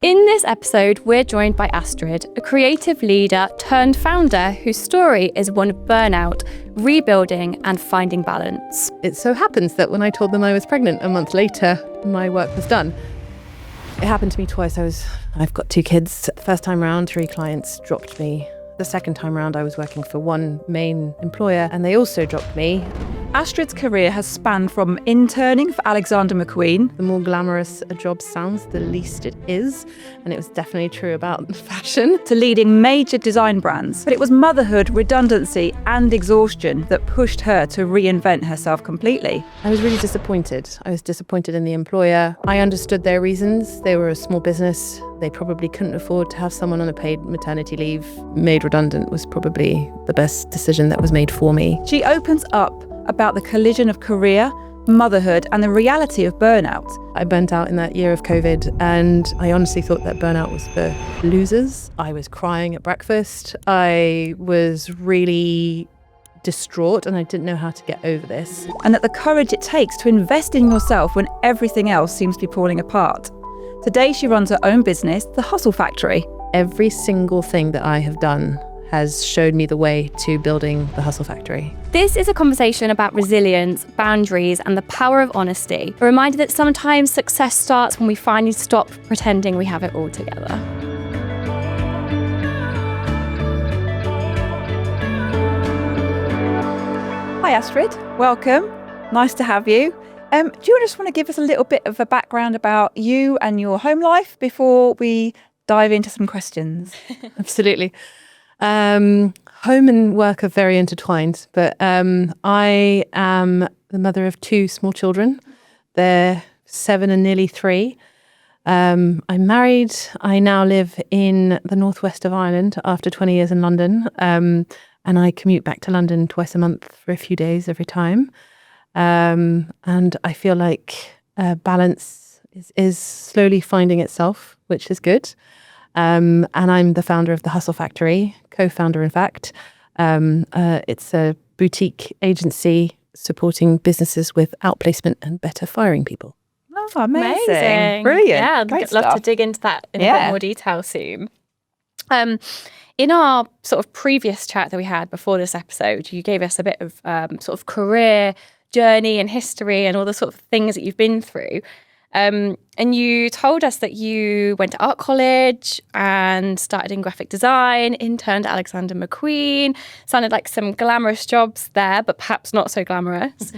In this episode, we're joined by Astrid, a creative leader turned founder whose story is one of burnout, rebuilding and finding balance. It so happens that when I told them I was pregnant a month later, my work was done. It happened to me twice. I've got 2 kids. The first time round, 3 clients dropped me. The second time round, I was working for one main employer and they also dropped me. Astrid's career has spanned from interning for Alexander McQueen. The more glamorous a job sounds, the least it is. And it was definitely true about fashion. To leading major design brands. But it was motherhood, redundancy and exhaustion that pushed her to reinvent herself completely. I was really disappointed. I was disappointed in the employer. I understood their reasons. They were a small business. They probably couldn't afford to have someone on a paid maternity leave. Made redundant was probably the best decision that was made for me. She opens up about the collision of career, motherhood and the reality of burnout. I burnt out in that year of COVID and I honestly thought that burnout was for losers. I was crying at breakfast. I was really distraught and I didn't know how to get over this. And that the courage it takes to invest in yourself when everything else seems to be falling apart. Today she runs her own business, The Hustle Factory. Every single thing that I have done has showed me the way to building The Hustle Factory. This is a conversation about resilience, boundaries, and the power of honesty. A reminder that sometimes success starts when we finally stop pretending we have it all together. Hi Astrid, welcome. Nice to have you. Do you just want to give us a little bit of a background about you and your home life before we dive into some questions? Absolutely. Home and work are very intertwined, but I am the mother of 2 small children. They're 7 and nearly 3. I'm married. I now live in the northwest of Ireland after 20 years in London, and I commute back to London twice a month for a few days every time. And I feel like balance is slowly finding itself, which is good. And I'm the founder of The Hustle Factory, co-founder in fact. It's a boutique agency supporting businesses with outplacement and better firing people. Oh, amazing. Brilliant. Yeah, Great I'd love stuff. to dig into that in a bit more detail soon. In our sort of previous chat that we had before this episode, you gave us a bit of sort of career journey and history and all the sort of things that you've been through. And you told us that you went to art college and started in graphic design, interned at Alexander McQueen. Sounded like some glamorous jobs there, but perhaps not so glamorous.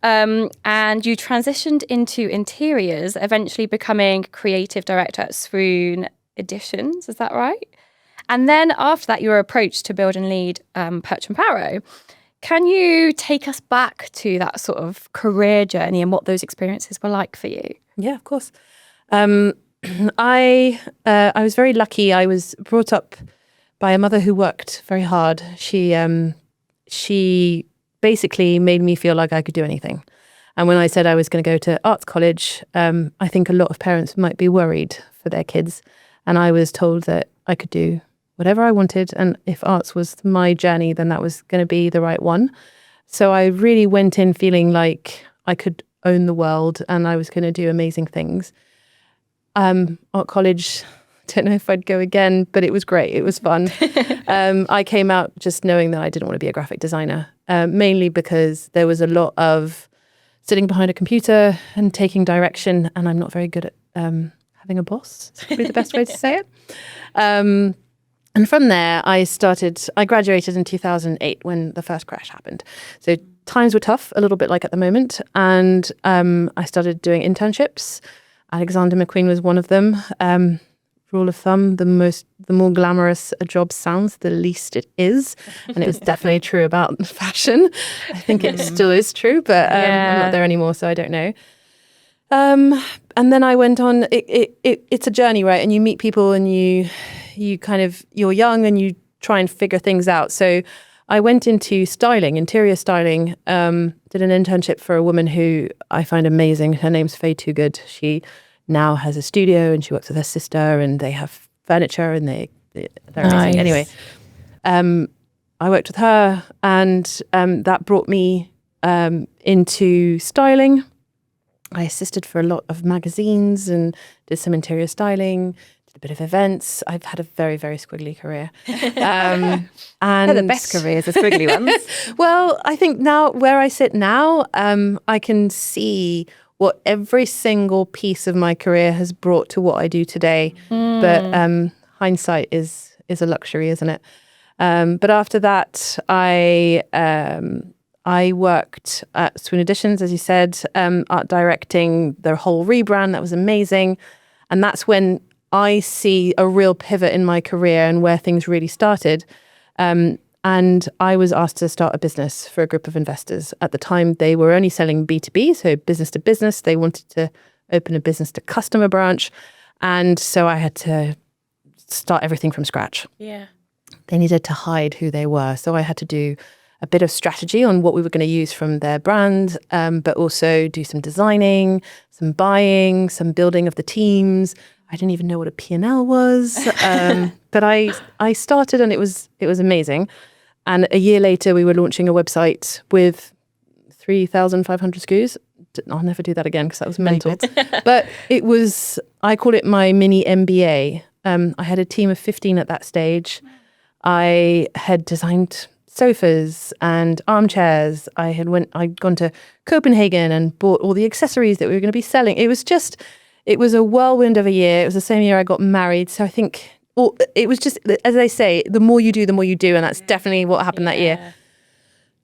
And you transitioned into interiors, eventually becoming creative director at Swoon Editions. Is that right? And then after that, you were approached to build and lead Perch and Barrow. Can you take us back to that sort of career journey and what those experiences were like for you? Yeah, of course. I was very lucky. I was brought up by a mother who worked very hard. She basically made me feel like I could do anything. And when I said I was going to go to arts college, I think a lot of parents might be worried for their kids. And I was told that I could do whatever I wanted. And if arts was my journey, then that was going to be the right one. So I really went in feeling like I could own the world and I was going to do amazing things. Art college, don't know if I'd go again, but it was great. It was fun. I came out just knowing that I didn't want to be a graphic designer, mainly because there was a lot of sitting behind a computer and taking direction. And I'm not very good at having a boss. That's probably the best way to say it. And from there, I graduated in 2008 when the first crash happened. So times were tough, a little bit like at the moment. And I started doing internships. Alexander McQueen was one of them. Rule of thumb, the more glamorous a job sounds, the least it is. And it was definitely true about fashion. I think it still is true, but I'm not there anymore, so I don't know. And then I went on, it's a journey, right? And you meet people and you're young and you try and figure things out. So I went into styling, interior styling, did an internship for a woman who I find amazing. Her name's Faye Too Good. She now has a studio and she works with her sister and they have furniture and they're amazing. Anyway, I worked with her and that brought me into styling. I assisted for a lot of magazines and did some interior styling, did a bit of events. I've had a very, very squiggly career. And They're the best careers, the squiggly ones. Well, I think now where I sit now, I can see what every single piece of my career has brought to what I do today. But hindsight is a luxury, isn't it? But after that, I worked at Swoon Editions, as you said, art directing their whole rebrand. That was amazing. And that's when I see a real pivot in my career and where things really started. And I was asked to start a business for a group of investors. At the time, they were only selling B2B, so business to business. They wanted to open a business to customer branch. And so I had to start everything from scratch. Yeah. They needed to hide who they were. So I had to do a bit of strategy on what we were going to use from their brand, but also do some designing, some buying, some building of the teams. I didn't even know what a P&L was. But I started and it was amazing. And a year later, we were launching a website with 3,500 SKUs. I'll never do that again because that was mental. But it was, I call it my mini MBA. I had a team of 15 at that stage. I had designed sofas and armchairs. I'd gone to Copenhagen and bought all the accessories that we were going to be selling. It was a whirlwind of a year. It was the same year I got married. So I think it was just, as they say, the more you do, the more you do. And that's definitely what happened that year.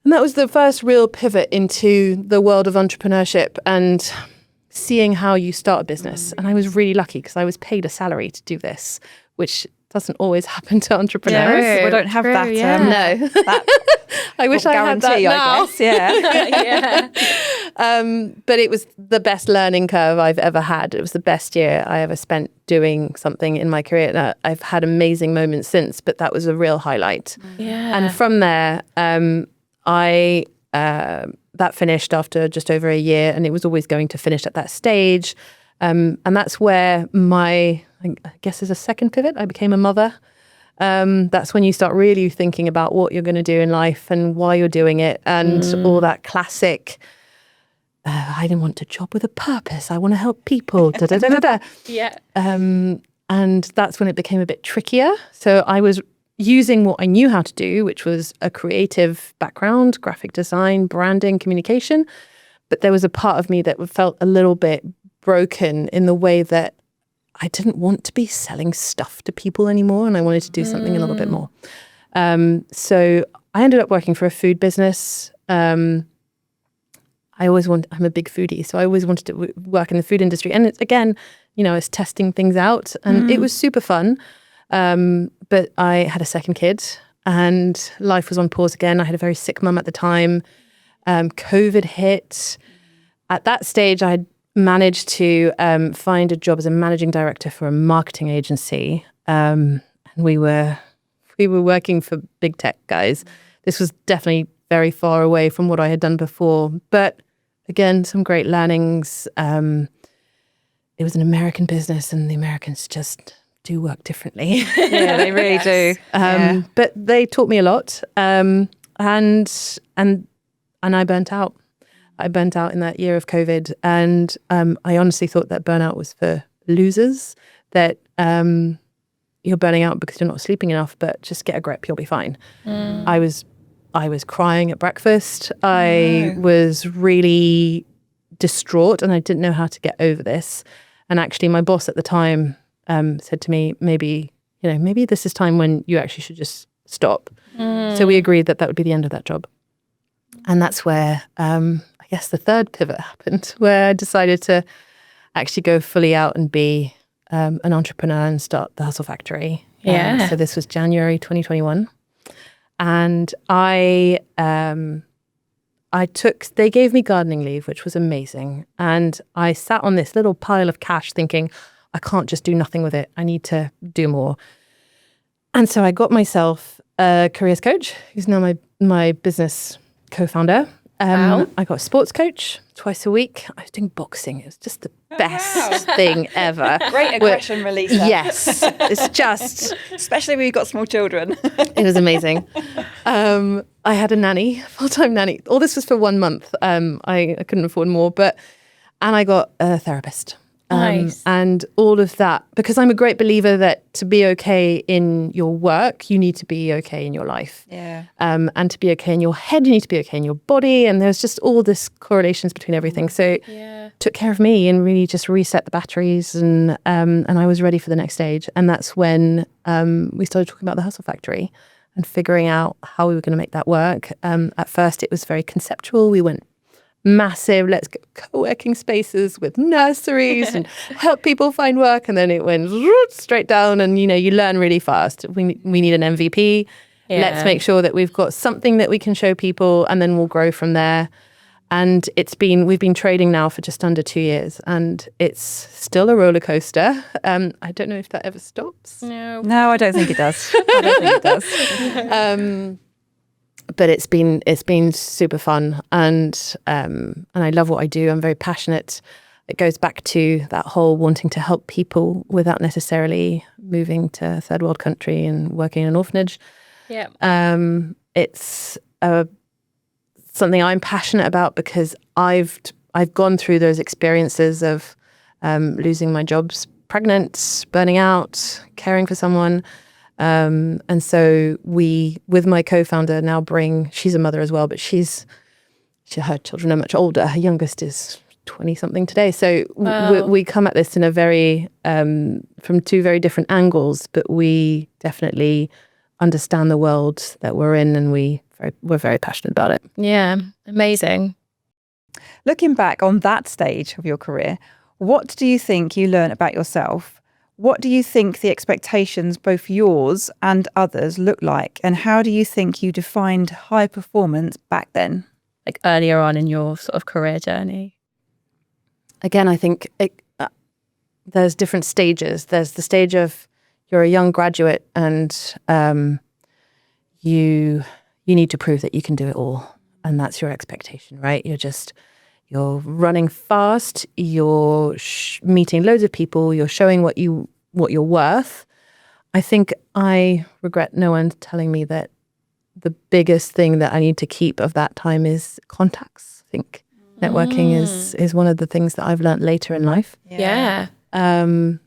And that was the first real pivot into the world of entrepreneurship and seeing how you start a business. And I was really lucky because I was paid a salary to do this, which doesn't always happen to entrepreneurs. Yeah, we don't have that. No. That I wish I had that now. I guess. Yeah. But it was the best learning curve I've ever had. It was the best year I ever spent doing something in my career. I've had amazing moments since, but that was a real highlight. Yeah. And from there, that finished after just over a year, and it was always going to finish at that stage. And that's where I guess as a second pivot, I became a mother. That's when you start really thinking about what you're going to do in life and why you're doing it, and all that classic, I didn't want a job with a purpose. I want to help people. Da, da, da, da, da. Yeah. And that's when it became a bit trickier. So I was using what I knew how to do, which was a creative background, graphic design, branding, communication. But there was a part of me that felt a little bit broken in the way that I didn't want to be selling stuff to people anymore, and I wanted to do something a little bit more. So I ended up working for a food business. I'm a big foodie, so I always wanted to work in the food industry. And it's, again, I was testing things out, and it was super fun. But I had a second kid, and life was on pause again. I had a very sick mum at the time. COVID hit. At that stage, I had managed to find a job as a managing director for a marketing agency. And we were working for big tech guys. This was definitely very far away from what I had done before. But again, some great learnings. It was an American business, and the Americans just do work differently. Yeah, they really do. But they taught me a lot. And I burnt out. I burnt out in that year of COVID. And I honestly thought that burnout was for losers, that you're burning out because you're not sleeping enough, but just get a grip, you'll be fine. I was crying at breakfast. I was really distraught, and I didn't know how to get over this. And actually my boss at the time said to me, maybe this is time when you actually should just stop. So we agreed that would be the end of that job. And that's where I guess the third pivot happened, where I decided to actually go fully out and be an entrepreneur and start the Hustle Factory. So this was January 2021. And they gave me gardening leave, which was amazing. And I sat on this little pile of cash thinking, I can't just do nothing with it. I need to do more. And so I got myself a careers coach, who's now my business co-founder. Wow. I got a sports coach twice a week. I was doing boxing. It was just the best thing ever. Great aggression releaser. Yes. It's just... Especially when you've got small children. It was amazing. I had a nanny, full-time nanny. All this was for 1 month. I couldn't afford more, and I got a therapist. Nice. And all of that, because I'm a great believer that to be okay in your work, you need to be okay in your life. Yeah. And to be okay in your head, you need to be okay in your body. And there's just all this correlations between everything. So took care of me and really just reset the batteries, and I was ready for the next stage. And that's when we started talking about the Hustle Factory and figuring out how we were going to make that work. At first, it was very conceptual. We went massive, let's get co-working spaces with nurseries and help people find work. And then it went straight down, and, you learn really fast. We need an MVP. Yeah. Let's make sure that we've got something that we can show people, and then we'll grow from there. And we've been trading now for just under 2 years, and it's still a roller coaster. I don't know if that ever stops. No, I don't think it does. I don't think it does. But it's been super fun, and I love what I do. I'm very passionate. It goes back to that whole wanting to help people without necessarily moving to a third world country and working in an orphanage. Yeah. It's something I'm passionate about because I've gone through those experiences of losing my jobs, pregnant, burning out, caring for someone. And so we, with my co-founder, now she's a mother as well, but her children are much older. Her youngest is 20-something today. So we come at this in a very, from two very different angles, but we definitely understand the world that we're in, and we're very passionate about it. Yeah, amazing. Looking back on that stage of your career, what do you think you learned about yourself? What do you think the expectations, both yours and others, look like? And how do you think you defined high performance back then? Like earlier on in your sort of career journey? Again, I think there's different stages. There's the stage of you're a young graduate, and you need to prove that you can do it all. And that's your expectation, right? You're running fast, you're meeting loads of people, you're showing what you're worth. I think I regret no one telling me that the biggest thing that I need to keep of that time is contacts. I think networking is one of the things that I've learned later in life. Yeah. And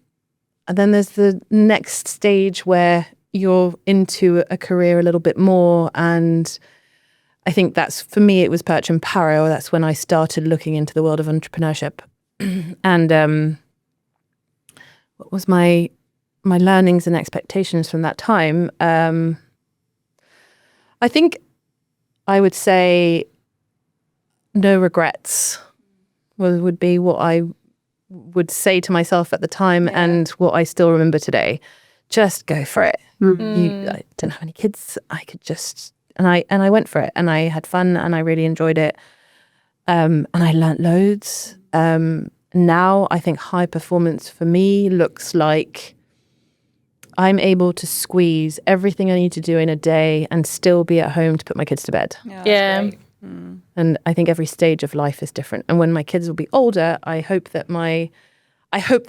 then there's the next stage where you're into a career a little bit more, and I think that's, for me, it was Perch and Paro. That's when I started looking into the world of entrepreneurship. And what was my learnings and expectations from that time? I think I would say no regrets would be what I would say to myself at the time, and what I still remember today. Just go for it. I didn't have any kids. I could just... And I went for it, and I had fun, and I really enjoyed it. And I learnt loads. Now I think high performance for me looks like I'm able to squeeze everything I need to do in a day and still be at home to put my kids to bed. Yeah. And I think every stage of life is different. And when my kids will be older, I hope that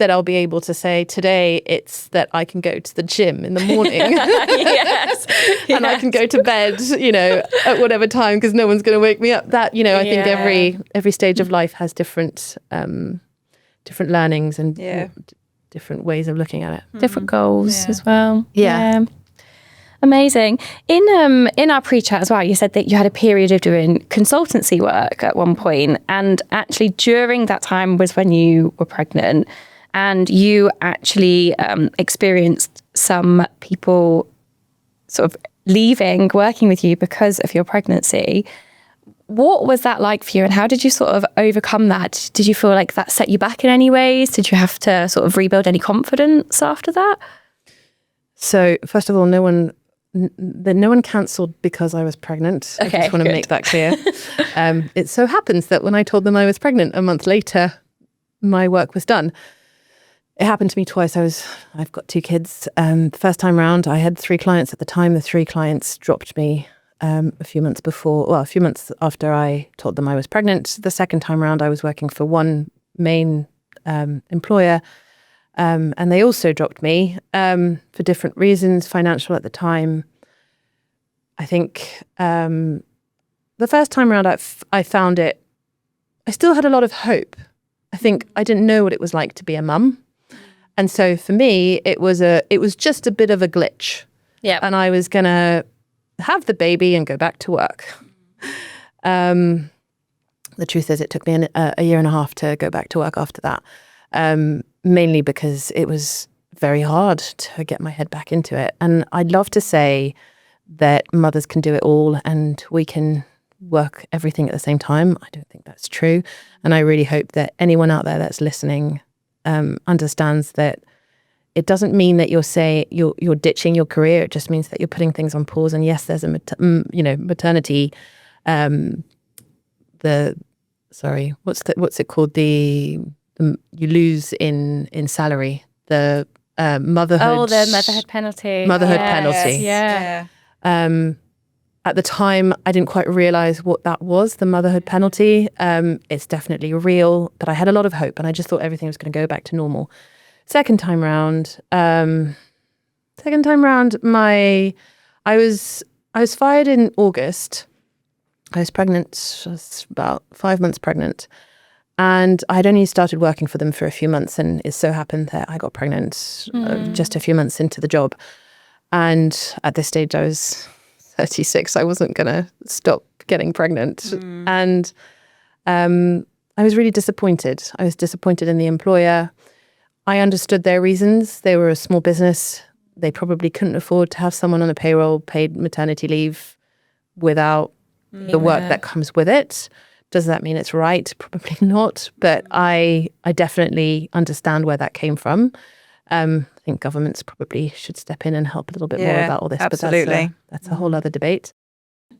I'll be able to say, today it's that I can go to the gym in the morning. Yes. And I can go to bed, at whatever time, because no one's going to wake me up. That, I think every stage of life has different learnings and different ways of looking at it. Different goals as well. Yeah. Amazing. In our pre-chat as well, you said that you had a period of doing consultancy work at one point, and actually during that time was when you were pregnant, and you actually experienced some people sort of leaving working with you because of your pregnancy. What was that like for you, and how did you sort of overcome that? Did you feel like that set you back in any ways? Did you have to sort of rebuild any confidence after that? So first of all, no one cancelled because I was pregnant. Okay, I just want to make that clear. It so happens that when I told them I was pregnant, a month later, my work was done. It happened to me twice. I've got 2 kids. The first time round, I had 3 clients at the time. The 3 clients dropped me a few months after I told them I was pregnant. The second time round, I was working for one main employer. And they also dropped me for different reasons, financial at the time. I think the first time around, I found it, I still had a lot of hope, I think I didn't know what it was like to be a mum. And so for me, it was just a bit of a glitch. Yeah. And I was going to have the baby and go back to work. The truth is, it took me a year and a half to go back to work after that, mainly because it was very hard to get my head back into it. And I'd love to say that mothers can do it all and we can work everything at the same time. I don't think that's true. And I really hope that anyone out there that's listening understands that it doesn't mean that you're ditching your career. It just means that you're putting things on pause. And yes, there's a maternity. What's it called? You lose in salary. The motherhood. Oh, the motherhood penalty. Motherhood Yes. penalty. Yeah. At the time, I didn't quite realize what that was, the motherhood penalty. It's definitely real, but I had a lot of hope and I just thought everything was going to go back to normal. Second time round, I was fired in August. I was pregnant, I was about 5 months pregnant. And I'd only started working for them for a few months, and it so happened that I got pregnant just a few months into the job. And at this stage, I was 36. I wasn't going to stop getting pregnant. And I was really disappointed. I was disappointed in the employer. I understood their reasons. They were a small business. They probably couldn't afford to have someone on a payroll paid maternity leave without the work that comes with it. Does that mean it's right? Probably not. But I definitely understand where that came from. I think governments probably should step in and help a little bit more about all this. Absolutely. But that's a whole other debate.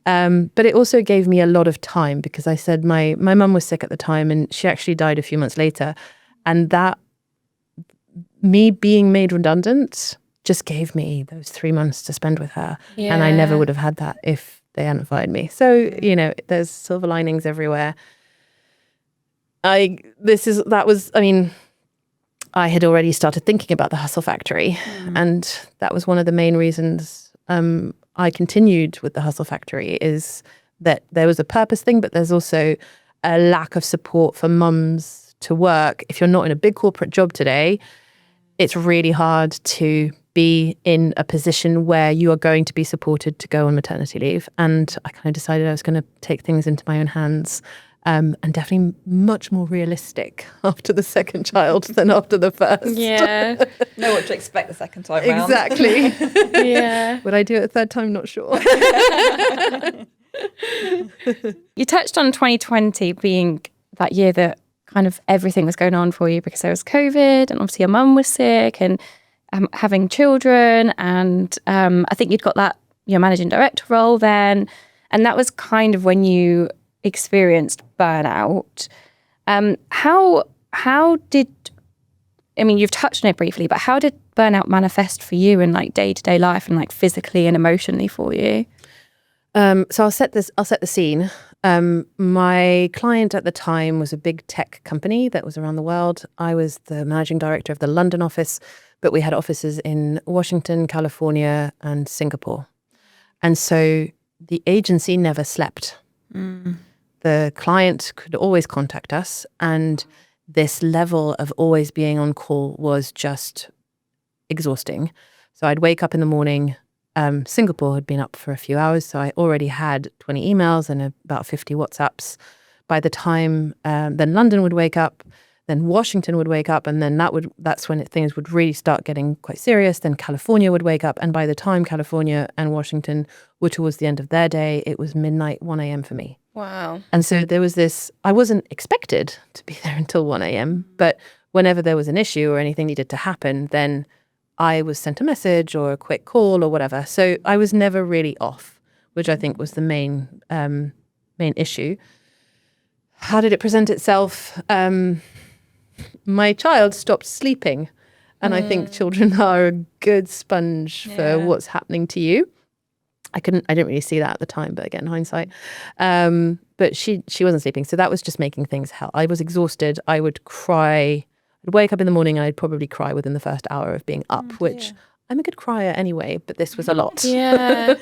But it also gave me a lot of time because I said my mum was sick at the time and she actually died a few months later. And that, me being made redundant, just gave me those 3 months to spend with her. Yeah. And I never would have had that if they hadn't fired me. So, there's silver linings everywhere. I had already started thinking about the hustle factory. And that was one of the main reasons I continued with the hustle factory, is that there was a purpose thing, but there's also a lack of support for mums to work. If you're not in a big corporate job today, it's really hard to be in a position where you are going to be supported to go on maternity leave. And I kind of decided I was going to take things into my own hands, and definitely much more realistic after the second child than after the first. Yeah. Know what to expect the second time round. Exactly. Yeah. Would I do it a third time? Not sure. You touched on 2020 being that year that kind of everything was going on for you because there was COVID and obviously your mum was sick and having children. And I think you'd got your managing director role then. And that was kind of when you experienced burnout. You've touched on it briefly, but how did burnout manifest for you in like day-to-day life and like physically and emotionally for you? So I'll set the scene. My client at the time was a big tech company that was around the world. I was the managing director of the London office, but we had offices in Washington, California, and Singapore. And so the agency never slept. The client could always contact us, and this level of always being on call was just exhausting. So I'd wake up in the morning. Singapore had been up for a few hours, so I already had 20 emails and about 50 WhatsApps. By the time then London would wake up, then Washington would wake up, and then that's when things would really start getting quite serious. Then California would wake up, and by the time California and Washington were towards the end of their day, it was midnight, 1 a.m. for me. Wow. And so there was this, I wasn't expected to be there until 1 a.m., but whenever there was an issue or anything needed to happen, then I was sent a message or a quick call or whatever. So I was never really off, which I think was the main issue. How did it present itself? My child stopped sleeping. And I think children are a good sponge for what's happening to you. I didn't really see that at the time, but again, hindsight. But she wasn't sleeping. So that was just making things hell. I was exhausted. I would cry. I'd wake up in the morning and I'd probably cry within the first hour of being up, which I'm a good crier anyway, but this was a lot. Yeah.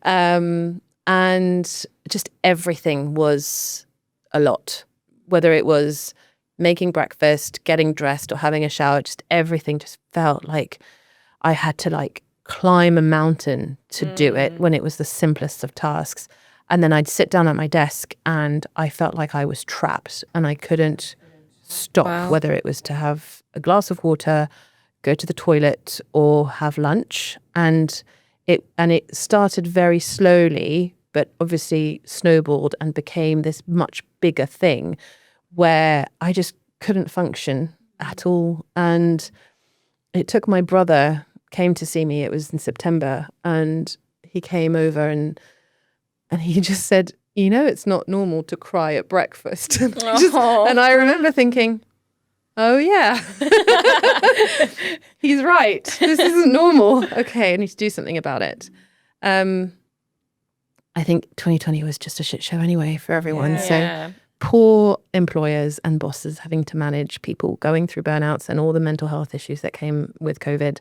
And just everything was a lot, whether it was making breakfast, getting dressed or having a shower, just everything just felt like I had to like climb a mountain to do it when it was the simplest of tasks. And then I'd sit down at my desk and I felt like I was trapped and I couldn't stop, whether it was to have a glass of water, go to the toilet or have lunch. And it started very slowly, but obviously snowballed and became this much bigger thing where I just couldn't function at all. And it took my brother came to see me. It was in September, and he came over and he just said, you know, it's not normal to cry at breakfast. And I remember thinking, oh yeah, he's right. This isn't normal. Okay, I need to do something about it. I think 2020 was just a shit show anyway for everyone. So poor employers and bosses having to manage people going through burnouts and all the mental health issues that came with COVID.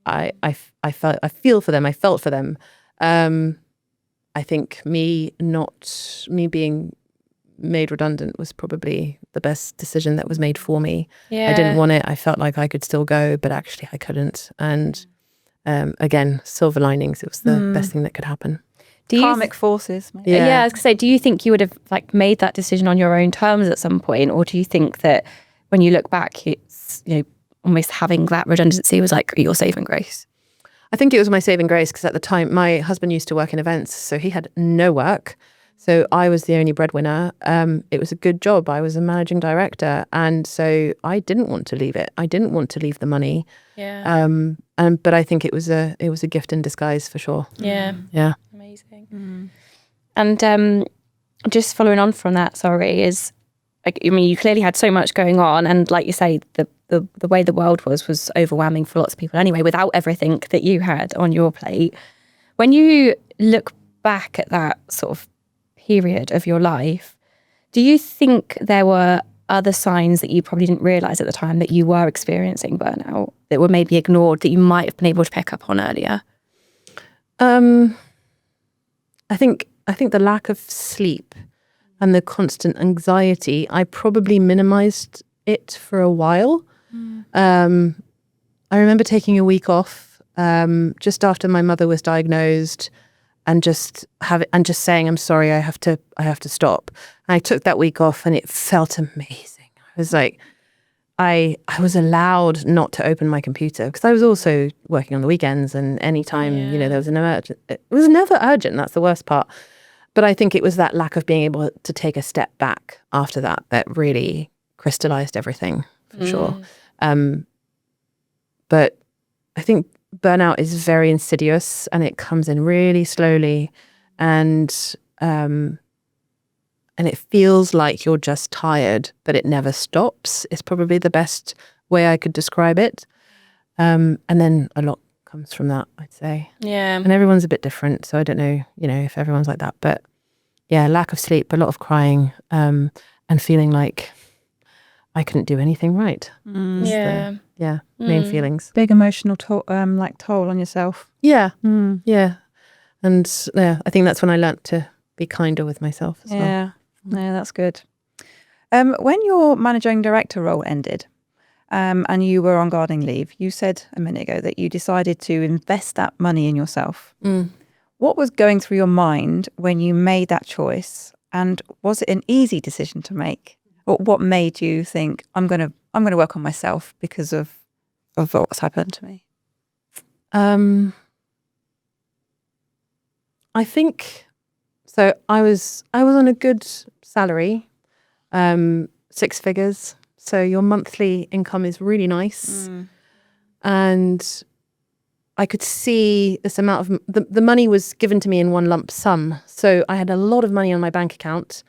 I feel for them. I felt for them. I think me being made redundant was probably the best decision that was made for me. I didn't want it. I felt like I could still go, but actually I couldn't. And again, silver linings. It was the best thing that could happen. Karmic forces. Maybe. Yeah, I was going to say, do you think you would have like made that decision on your own terms at some point, or do you think that when you look back, it's, you know, almost having that redundancy was like your saving grace? I think it was my saving grace because at the time my husband used to work in events, so he had no work. So I was the only breadwinner. It was a good job. I was a managing director, and so I didn't want to leave it. I didn't want to leave the money. Yeah. But I think it was a gift in disguise for sure. Yeah. Yeah. Amazing. And just following on from that, is like, I mean, you clearly had so much going on, and like you say, the way the world was overwhelming for lots of people anyway, without everything that you had on your plate. When you look back at that sort of period of your life, do you think there were other signs that you probably didn't realise at the time that you were experiencing burnout that were maybe ignored that you might have been able to pick up on earlier? I think the lack of sleep and the constant anxiety, I probably minimized it for a while. I remember taking a week off just after my mother was diagnosed and just saying, I'm sorry, I have to stop. And I took that week off and it felt amazing. I was like, I was allowed not to open my computer because I was also working on the weekends, and anytime, you know, there was an emergency, it was never urgent. That's the worst part. But I think it was that lack of being able to take a step back after that really crystallized everything for sure. But I think burnout is very insidious and it comes in really slowly, and it feels like you're just tired, but it never stops. It's probably the best way I could describe it. And then a lot comes from that, I'd say. Yeah. And everyone's a bit different, so I don't know, you know, if everyone's like that. But yeah, lack of sleep, a lot of crying, and feeling like I couldn't do anything right. Main feelings. Big emotional toll on yourself. Yeah. Yeah. And yeah, I think that's when I learnt to be kinder with myself as well. Yeah, that's good. When your managing director role ended, and you were on gardening leave, you said a minute ago that you decided to invest that money in yourself. What was going through your mind when you made that choice, and was it an easy decision to make? Or what made you think, I'm gonna work on myself because of what's happened to me? I think so. I was on a good salary, 6 figures. So your monthly income is really nice, and I could see this amount of the money was given to me in one lump sum. So I had a lot of money on my bank account,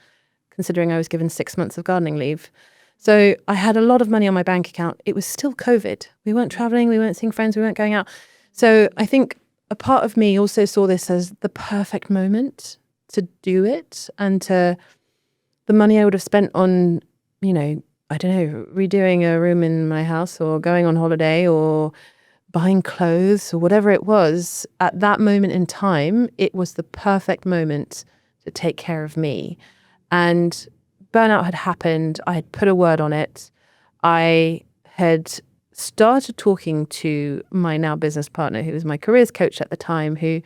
considering I was given 6 months of gardening leave. So I had a lot of money on my bank account. It was still COVID. We weren't traveling, we weren't seeing friends, we weren't going out. So I think a part of me also saw this as the perfect moment to do it, and the money I would have spent on, you know, I don't know, redoing a room in my house or going on holiday or buying clothes or whatever it was, at that moment in time, it was the perfect moment to take care of me. And burnout had happened. I had put a word on it. I had started talking to my now business partner, who was my careers coach at the time, who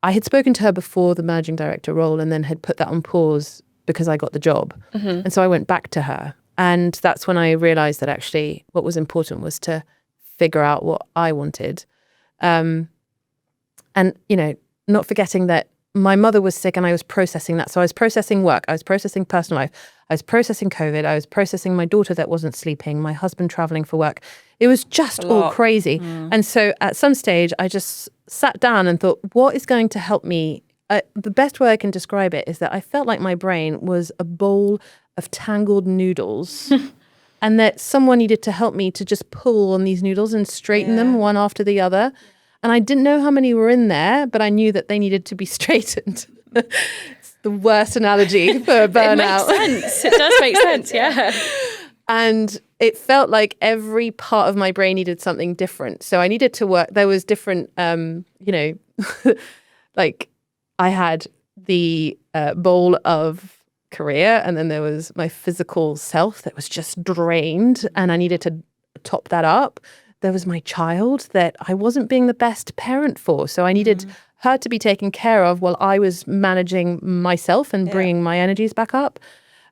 I had spoken to her before the managing director role and then had put that on pause because I got the job. And so I went back to her. And that's when I realized that actually what was important was to figure out what I wanted. And, you know, not forgetting that my mother was sick and I was processing that. So I was processing work. I was processing personal life. I was processing COVID. I was processing my daughter that wasn't sleeping, my husband traveling for work. It was just all crazy. And so at some stage, I just sat down and thought, what is going to help me? The best way I can describe it is that I felt like my brain was a bowl of tangled noodles and that someone needed to help me to just pull on these noodles and straighten them one after the other. And I didn't know how many were in there, but I knew that they needed to be straightened. It's the worst analogy for burnout. It makes sense. It does make sense, yeah. And it felt like every part of my brain needed something different. So I needed to work. There was different, like I had the bowl of career, and then there was my physical self that was just drained, and I needed to top that up. There was my child that I wasn't being the best parent for. So I needed her to be taken care of while I was managing myself and bringing my energies back up.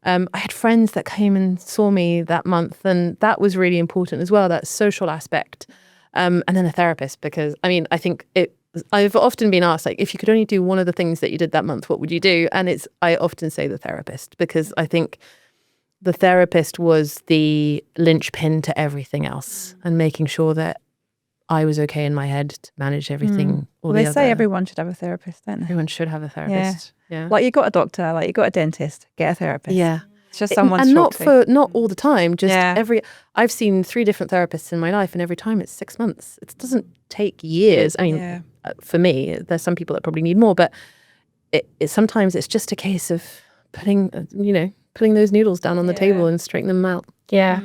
I had friends that came and saw me that month, and that was really important as well, that social aspect. And then a therapist, because I mean, I think I've often been asked, like, if you could only do one of the things that you did that month, what would you do? And I often say the therapist, because I think the therapist was the linchpin to everything else and making sure that I was okay in my head to manage everything. Well, they say everyone should have a therapist, don't they? Everyone should have a therapist. Yeah. Like you got a doctor, like you got a dentist, get a therapist. Yeah. It's just someone and not all the time, just I've seen 3 different therapists in my life, and every time it's 6 months. It doesn't take years. I mean, for me, there's some people that probably need more, but sometimes it's just a case of putting those noodles down on the table and straightening them out. Yeah.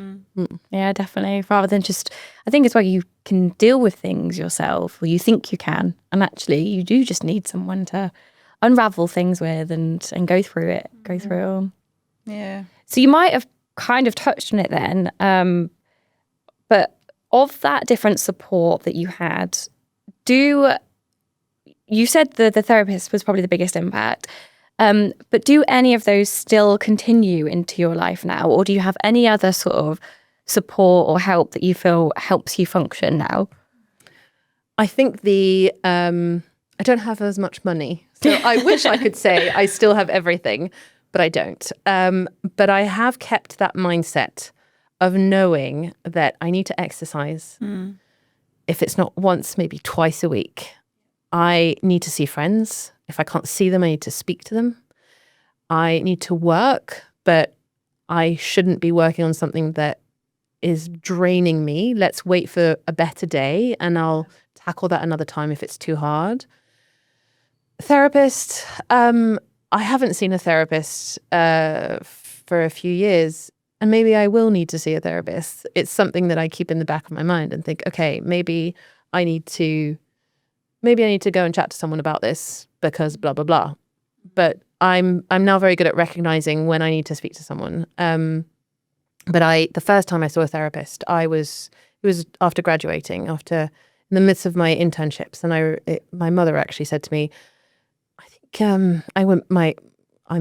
Yeah, definitely. Rather than just, I think it's where you can deal with things yourself, or you think you can, and actually you do just need someone to unravel things with and go through it, go through it all. Yeah. So you might have kind of touched on it then, but of that different support that you had, you said the therapist was probably the biggest impact, but do any of those still continue into your life now, or do you have any other sort of support or help that you feel helps you function now? I think I don't have as much money, so I wish I could say I still have everything, but I don't. But I have kept that mindset of knowing that I need to exercise. If it's not once, maybe twice a week. I need to see friends. If I can't see them, I need to speak to them. I need to work, but I shouldn't be working on something that is draining me. Let's wait for a better day and I'll tackle that another time if it's too hard. Therapist, I haven't seen a therapist for a few years, and maybe I will need to see a therapist. It's something that I keep in the back of my mind and think, okay, maybe I need to go and chat to someone about this because blah, blah, blah. But I'm now very good at recognizing when I need to speak to someone. But the first time I saw a therapist, it was after graduating, in the midst of my internships. And my mother actually said to me, I'm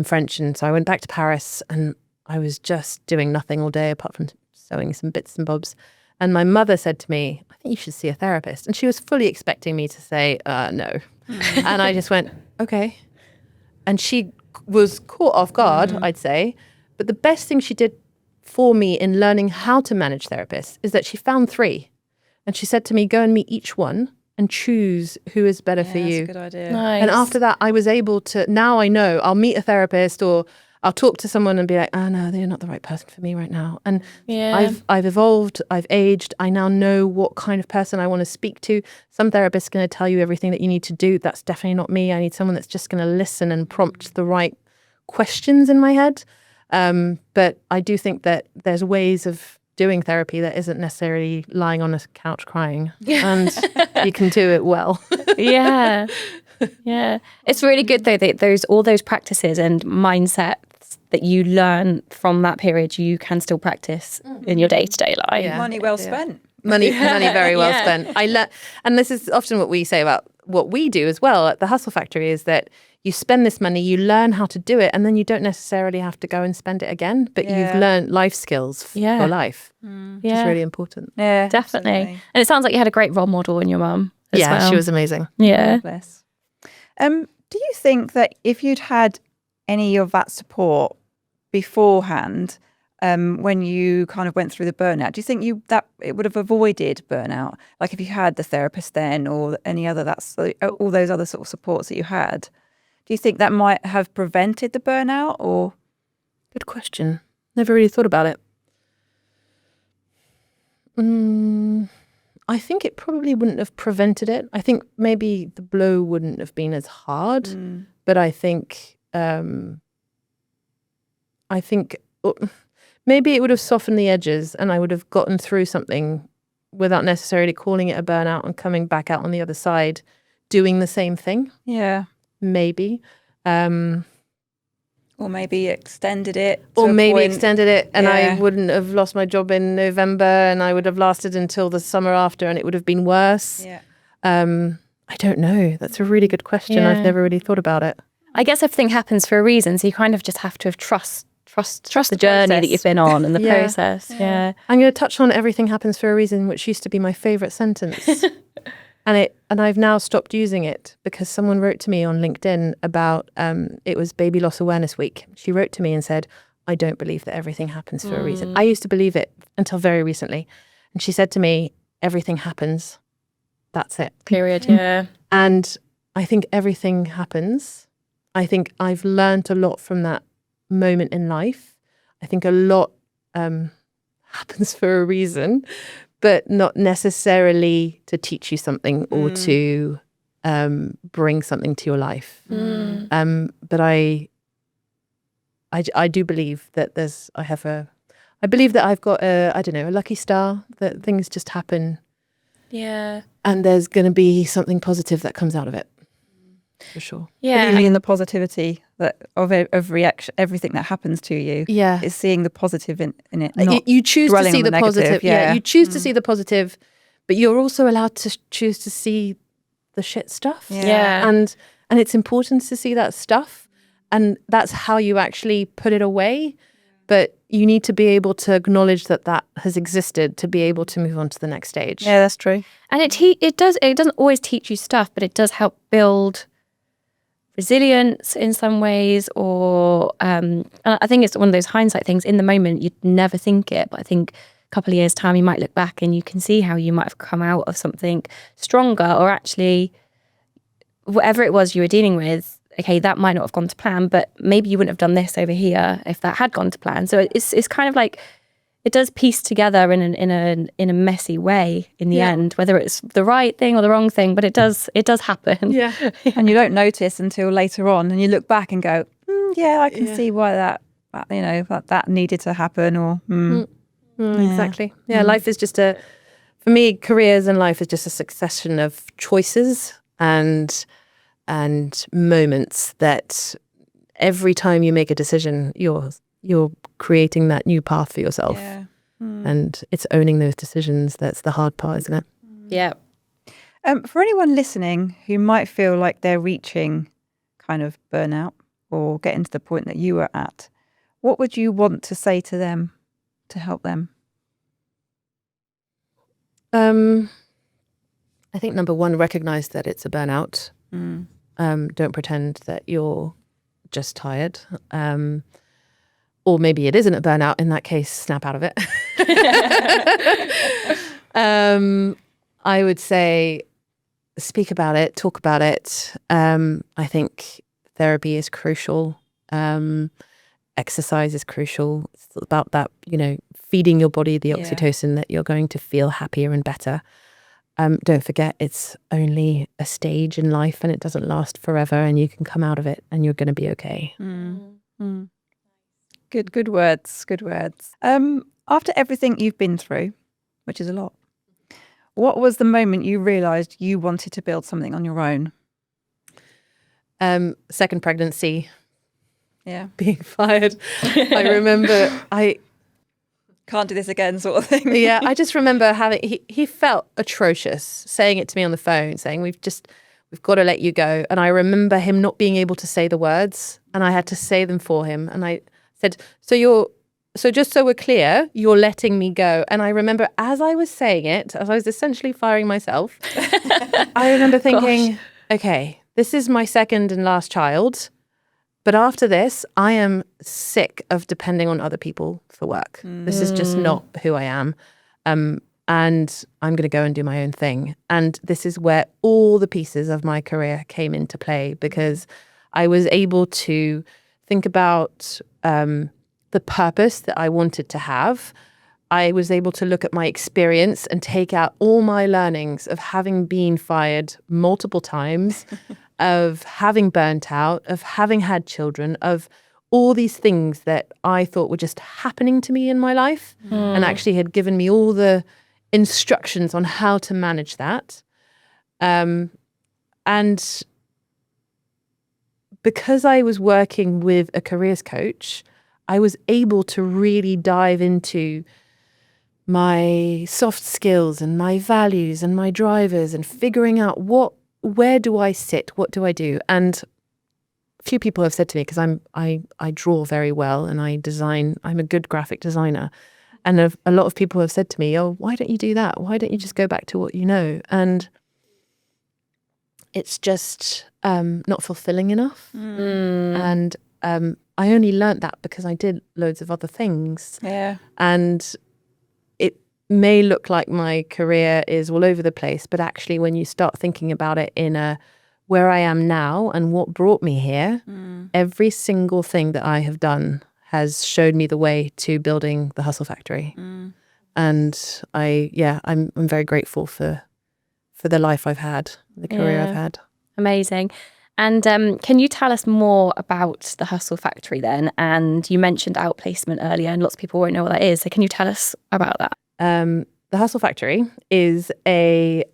French, and so I went back to Paris and I was just doing nothing all day apart from sewing some bits and bobs. And my mother said to me, I think you should see a therapist. And she was fully expecting me to say, no. And I just went, okay. And she was caught off guard, I'd say. But the best thing she did for me in learning how to manage therapists is that she found 3. And she said to me, go and meet each one and choose who is better for you. That's a good idea. Nice. And after that, I was able to, now I know I'll meet a therapist or I'll talk to someone and be like, oh no, they're not the right person for me right now. And I've evolved, I've aged. I now know what kind of person I want to speak to. Some therapists are going to tell you everything that you need to do. That's definitely not me. I need someone that's just going to listen and prompt the right questions in my head. But I do think that there's ways of doing therapy that isn't necessarily lying on a couch crying, and you can do it well. Yeah. It's really good though that all those practices and mindsets that you learn from that period you can still practice in your day-to-day life. Yeah. Money well spent. Money very well Yeah. spent. And this is often what we say about what we do as well at the Hustle Factory, is that you spend this money, you learn how to do it, and then you don't necessarily have to go and spend it again, but you've learned life skills for life, which is really important. Yeah, Definitely. absolutely. And it sounds like you had a great role model in your mum as Yeah, well. she was amazing. Yeah. Bless. Do you think that if you'd had any of that support beforehand, when you kind of went through the burnout, do you think that it would have avoided burnout? Like if you had the therapist then, or any other all those other sort of supports that you had, do you think that might have prevented the burnout? Or Good question. Never really thought about it. I think it probably wouldn't have prevented it. I think maybe the blow wouldn't have been as hard, but I think maybe it would have softened the edges, and I would have gotten through something without necessarily calling it a burnout and coming back out on the other side doing the same thing. yeah, Maybe. or maybe extended it, Or maybe point. extended it, and I Yeah. wouldn't have lost my job in November, and I would have lasted until the summer after, and it would have been worse. Yeah. I don't know. That's a really good question. Yeah. I've never really thought about it. I guess everything happens for a reason, so you kind of just have to have trust the journey process. that you've been on and the Yeah. process. Yeah. I'm going to touch on everything happens for a reason, which used to be my favourite sentence. And I've now stopped using it because someone wrote to me on LinkedIn about, it was Baby Loss Awareness Week. She wrote to me and said, I don't believe that everything happens for a reason. I used to believe it until very recently. And she said to me, everything happens. That's it. Period. Yeah. And I think everything happens. I think I've learned a lot from that moment in life. I think a lot happens for a reason, but not necessarily to teach you something or to bring something to your life. But I do believe that I believe that I've got a lucky star, that things just happen. Yeah. And there's going to be something positive that comes out of it, for sure. Yeah. Believing in the positivity of everything that happens to you. Yeah. Is seeing the positive in it. Not You choose to dwelling see on the the positive. negative, Yeah. yeah. You choose to see the positive, but you're also allowed to choose to see the shit stuff. Yeah. And it's important to see that stuff. And that's how you actually put it away. But you need to be able to acknowledge that has existed to be able to move on to the next stage. Yeah, that's true. And it doesn't always teach you stuff, but it does help build resilience in some ways, or and I think it's one of those hindsight things. In the moment, you'd never think it, but I think a couple of years' time, you might look back and you can see how you might have come out of something stronger, or actually whatever it was you were dealing with. Okay, that might not have gone to plan, but maybe you wouldn't have done this over here if that had gone to plan. So it's kind of like it does piece together in a messy way in the end, whether it's the right thing or the wrong thing, but it does happen. Yeah. And you don't notice until later on, and you look back and go, yeah, I can see why that needed to happen, or Exactly. Yeah, life is just for me, careers and life is just a succession of choices and moments that every time you make a decision, you're creating that new path for yourself. Yeah. And it's owning those decisions that's the hard part, isn't it? Yeah. For anyone listening who might feel like they're reaching kind of burnout or getting to the point that you were at, what would you want to say to them to help them? I think number one, recognize that it's a burnout. Don't pretend that you're just tired. Or maybe it isn't a burnout. In that case, snap out of it. I would say speak about it, talk about it. I think therapy is crucial. Exercise is crucial. It's about that, feeding your body the oxytocin that you're going to feel happier and better. Don't forget, it's only a stage in life and it doesn't last forever, and you can come out of it and you're going to be okay. Good words. Good words. After everything you've been through, which is a lot, what was the moment you realised you wanted to build something on your own? Second pregnancy. being fired. I remember I can't do this again sort of thing. Yeah, I just remember he felt atrocious saying it to me on the phone, saying we've got to let you go. And I remember him not being able to say the words, and I had to say them for him. And I said, so just so we're clear, you're letting me go. And I remember as I was saying it, as I was essentially firing myself, I remember thinking, okay, this is my second and last child. But after this, I am sick of depending on other people for work. This is just not who I am. And I'm going to go and do my own thing. And this is where all the pieces of my career came into play, because I was able to think about the purpose that I wanted to have. I was able to look at my experience and take out all my learnings of having been fired multiple times, of having burnt out, of having had children, of all these things that I thought were just happening to me in my life, and actually had given me all the instructions on how to manage that. And because I was working with a careers coach, I was able to really dive into my soft skills and my values and my drivers and figuring out where do I sit? What do I do? And a few people have said to me, because I draw very well and I design, I'm a good graphic designer. And a lot of people have said to me, oh, why don't you do that? Why don't you just go back to what you know? And it's just not fulfilling enough. And I only learnt that because I did loads of other things. Yeah. And it may look like my career is all over the place, but actually when you start thinking about it in where I am now and what brought me here, every single thing that I have done has showed me the way to building the Hustle Factory. And I'm very grateful for the life I've had, the career I've had. Amazing. And can you tell us more about the Hustle Factory then? And you mentioned outplacement earlier, and lots of people won't know what that is. So can you tell us about that? The Hustle Factory is a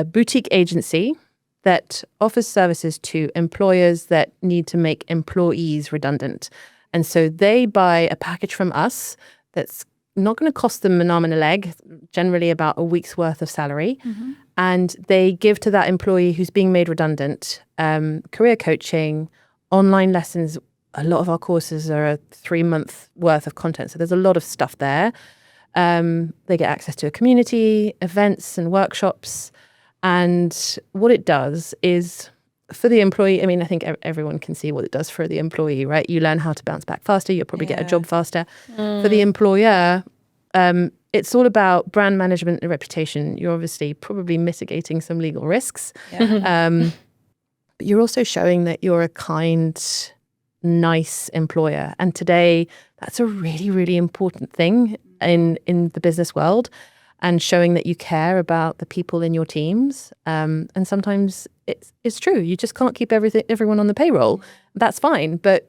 boutique agency that offers services to employers that need to make employees redundant. And so they buy a package from us that's not going to cost them an arm and a leg, generally about a week's worth of salary. And they give to that employee who's being made redundant career coaching, online lessons. A lot of our courses are a 3-month worth of content. So there's a lot of stuff there. They get access to a community, events and workshops. And what it does is for the employee, I mean, I think everyone can see what it does for the employee, right? You learn how to bounce back faster. You'll probably get a job faster. For the employer, it's all about brand management and reputation. You're obviously probably mitigating some legal risks. But you're also showing that you're a kind, nice employer. And today, that's a really, really important thing in the business world, and showing that you care about the people in your teams. And sometimes it's true. You just can't keep everyone on the payroll. That's fine, but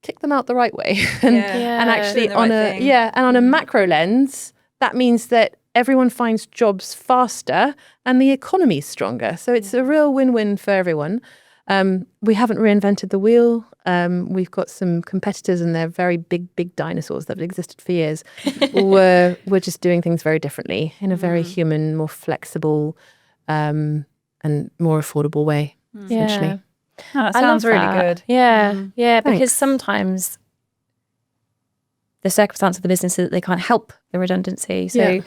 kick them out the right way. And actually on a macro lens, that means that everyone finds jobs faster and the economy's stronger. So it's a real win-win for everyone. We haven't reinvented the wheel. We've got some competitors, and they're very big dinosaurs that have existed for years. We're just doing things very differently in a very human, more flexible, and more affordable way, essentially. Oh, that sounds really good. Yeah, because sometimes the circumstance of the business is that they can't help the redundancy. So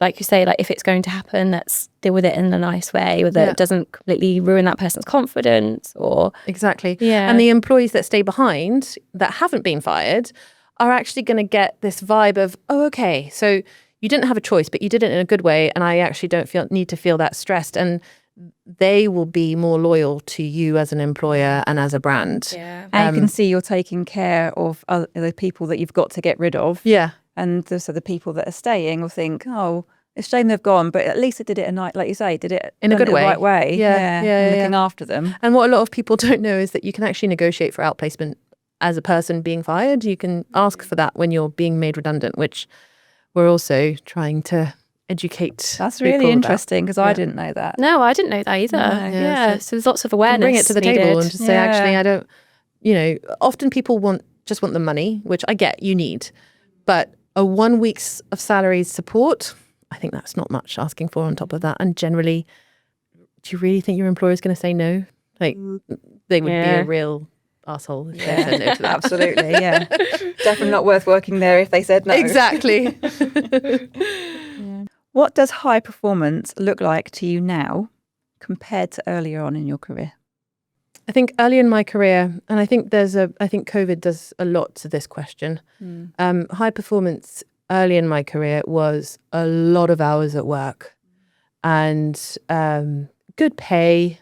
like you say, like if it's going to happen, let's deal with it in a nice way, or that it doesn't completely ruin that person's confidence or... Exactly. Yeah. And the employees that stay behind that haven't been fired are actually going to get this vibe of, oh, okay, so you didn't have a choice, but you did it in a good way, and I actually don't need to feel that stressed. And they will be more loyal to you as an employer and as a brand. Yeah. And you can see you're taking care of the people that you've got to get rid of. Yeah. And so the people that are staying will think, oh, it's a shame they've gone, but at least they did it like you say, did it in a good way, the right way. Looking after them. And what a lot of people don't know is that you can actually negotiate for outplacement as a person being fired. You can ask for that when you're being made redundant, which we're also trying to educate. That's really interesting, because I didn't know that. No, I didn't know that either. So there's lots of awareness. Bring it to the needed. table and just say, actually, often people just want the money, which I get, you need. But a 1 week's of salary support, I think that's not much asking for on top of that. And generally, do you really think your employer is going to say no? Like, they would be a real asshole if they said no to that. Absolutely, yeah. Definitely not worth working there if they said no. Exactly. What does high performance look like to you now compared to earlier on in your career? I think early in my career, and I think COVID does a lot to this question. High performance early in my career was a lot of hours at work and good pay,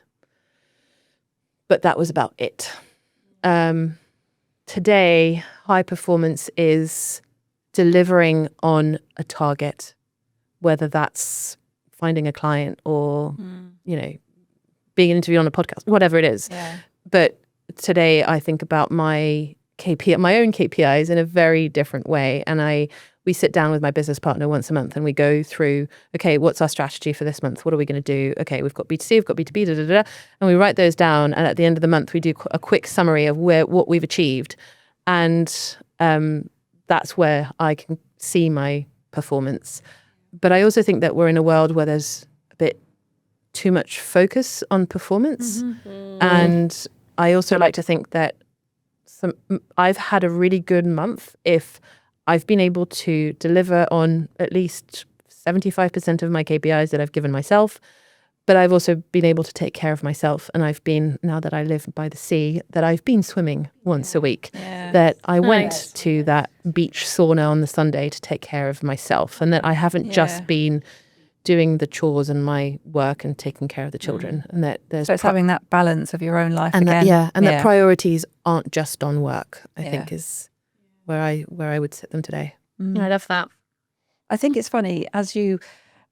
but that was about it. Today, high performance is delivering on a target, whether that's finding a client or, being interviewed on a podcast, whatever it is. Yeah. But today I think about my own KPIs in a very different way. And we sit down with my business partner once a month and we go through, okay, what's our strategy for this month? What are we going to do? Okay, we've got B2C, we've got B2B, and we write those down. And at the end of the month, we do a quick summary of what we've achieved. And that's where I can see my performance. But I also think that we're in a world where there's a bit too much focus on performance. And I also like to think that I've had a really good month if I've been able to deliver on at least 75% of my KPIs that I've given myself, but I've also been able to take care of myself. And now that I live by the sea, that I've been swimming once a week, that I went to that beach sauna on the Sunday to take care of myself, and that I haven't just been doing the chores and my work and taking care of the children. And that so it's having that balance of your own life and again. That priorities aren't just on work, I think is where I would sit them today. I love that. I think it's funny as you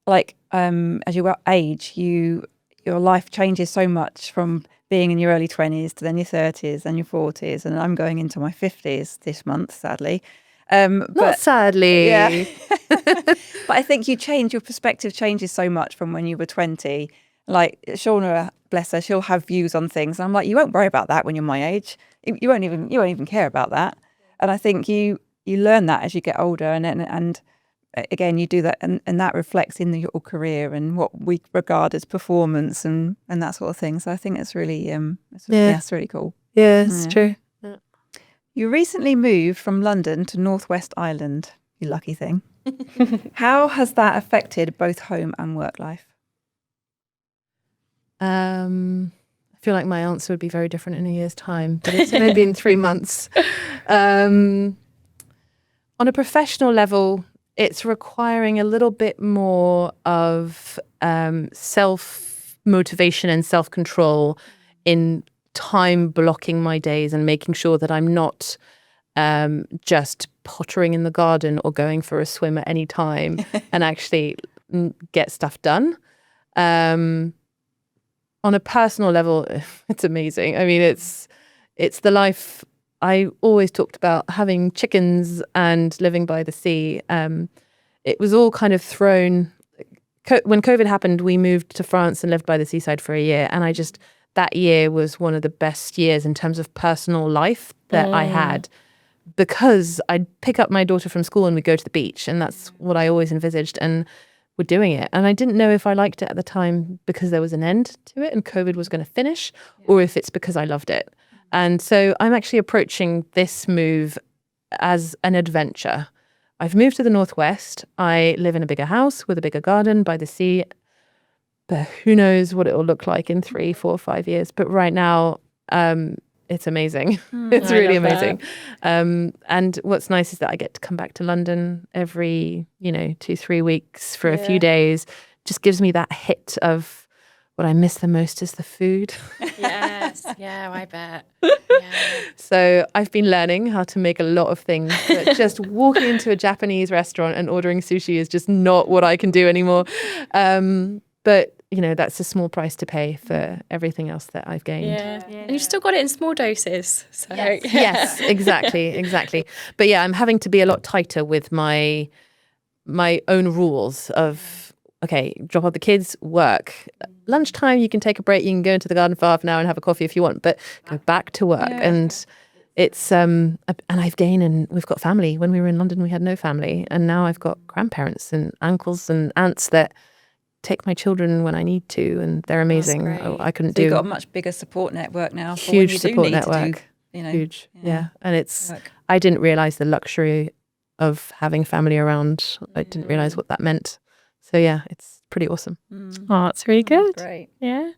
age, your life changes so much from being in your early 20s to then your 30s and your 40s, and I'm going into my 50s this month, sadly. Not sadly. Yeah. But I think your perspective changes so much from when you were 20. Like Shauna, bless her, she'll have views on things. And I'm like, you won't worry about that when you're my age. You won't even care about that. And I think you learn that as you get older, and again, you do that, and that reflects in your career and what we regard as performance and that sort of thing. So I think it's really, it's really cool. Yeah, it's true. Yeah. You recently moved from London to Northwest Ireland, you lucky thing. How has that affected both home and work life? I feel like my answer would be very different in a year's time, but it's only been 3 months. On a professional level, it's requiring a little bit more of self-motivation and self-control in time blocking my days and making sure that I'm not just pottering in the garden or going for a swim at any time and actually get stuff done. On a personal level, it's amazing. I mean, it's the life I always talked about, having chickens and living by the sea. It was all kind of thrown. When COVID happened, we moved to France and lived by the seaside for a year. And that year was one of the best years in terms of personal life that I had, because I'd pick up my daughter from school and we'd go to the beach. And that's what I always envisaged. And we're doing it. And I didn't know if I liked it at the time because there was an end to it and COVID was going to finish, or if it's because I loved it. And so I'm actually approaching this move as an adventure. I've moved to the Northwest. I live in a bigger house with a bigger garden by the sea. But who knows what it will look like in 3, 4, 5 years. But right now, it's amazing. It's really amazing. And what's nice is that I get to come back to London every, 2-3 weeks for a few days. Just gives me that hit of what I miss the most is the food. Yes. Yeah, I bet. Yeah. So I've been learning how to make a lot of things. But just walking into a Japanese restaurant and ordering sushi is just not what I can do anymore. But that's a small price to pay for everything else that I've gained. Yeah. And you've still got it in small doses. So yes, exactly. But I'm having to be a lot tighter with my own rules of, okay, drop off the kids, work. Lunchtime, you can take a break. You can go into the garden for half an hour and have a coffee if you want, but go back to work. Yeah. And it's, and I've gained, and we've got family. When we were in London, we had no family. And now I've got grandparents and uncles and aunts that take my children when I need to, and they're amazing. I couldn't do. You've got a much bigger support network now. For Huge when you support do need network. To do, you know, Huge. Yeah. And it's, work. I didn't realize the luxury of having family around. I didn't realize what that meant. So yeah, it's pretty awesome. Oh, it's really good. Great. Yeah.